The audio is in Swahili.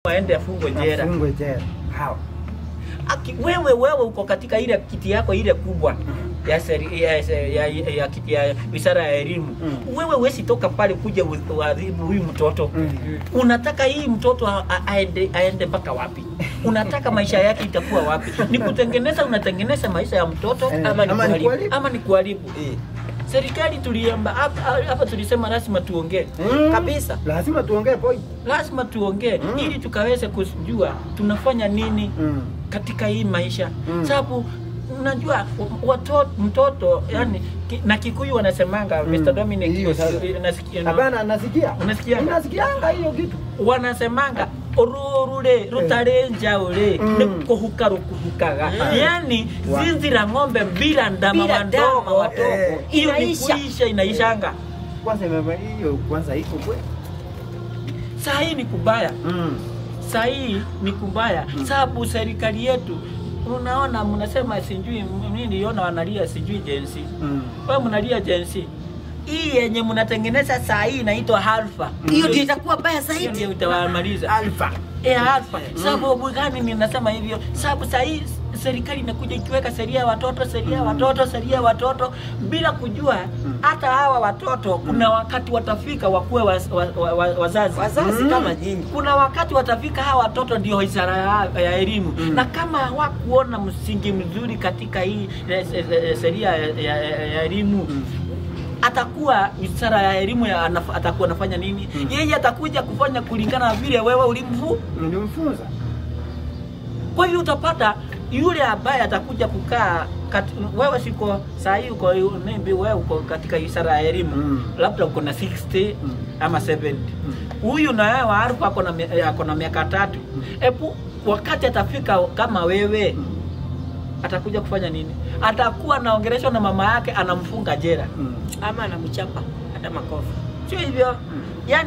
aende afungwe jela. Afungwe jela. Hao. Wewe uko katika ile kiti yako ile kubwa ya kiti ya wizara ya elimu. Wewe huwezi toka pale kuja uadhibu huyu mtoto. Unataka hii mtoto aende mpaka wapi? Unataka maisha yake itakuwa wapi? Ni kutengeneza, unatengeneza maisha ya mtoto ama ni kuharibu? Serikali tuliomba hapa tulisema lazima tuongee. Kabisa. Lazima tuongee boy. Lazima tuongee ili tukaweze kujua tunafanya nini katika hii maisha. Sababu unajua mtoto yani na Kikuyu wanasemanga Mr. Dominic Hapana nasikia. Unasikia? Nasikianga hiyo kitu. Wanasemanga orurure rutarenja ule nikuhuka rukuhukaga. Yani zizi la ng'ombe bila ndama wadogo. Hiyo ni kuisha inaishanga. Kwanza hiyo kwanza iko kweli. Saa hii ni kubaya. Saa hii ni kubaya. Sababu serikali yetu unaona mnasema sijui mimi niliona wanalia sijui jensi. Wewe mnalia jensi. Hii yenye mnatengeneza saa hii inaitwa alfa. Hiyo ndio itakuwa baya zaidi. Ndio itawamaliza. Alfa. Alfa. Sababu gani ninasema hivyo? Sababu saa hii serikali inakuja ikiweka sheria ya watoto bila kujua hata hawa watoto kuna wakati watafika wakuwe wazazi kama nyinyi. Kuna wakati watafika hawa watoto ndio wizara ya elimu. Na kama hawakuona msingi mzuri katika hii sheria ya elimu, atakuwa wizara ya elimu atakuwa anafanya nini? Yeye atakuja kufanya kulingana na vile wewe ulimfunza. Kwa hiyo utapata yule ambaye atakuja kukaa wewe siko saa hii uko maybe wewe uko katika wizara ya elimu labda uko na 60 ama 70. Huyu na wewe Alfa ako na miaka 3. Ebu wakati atafika kama wewe atakuja kufanya nini? Atakuwa anaongeleshwa na mama yake anamfunga jela ama anamchapa hata makofi. Sio hivyo? Yani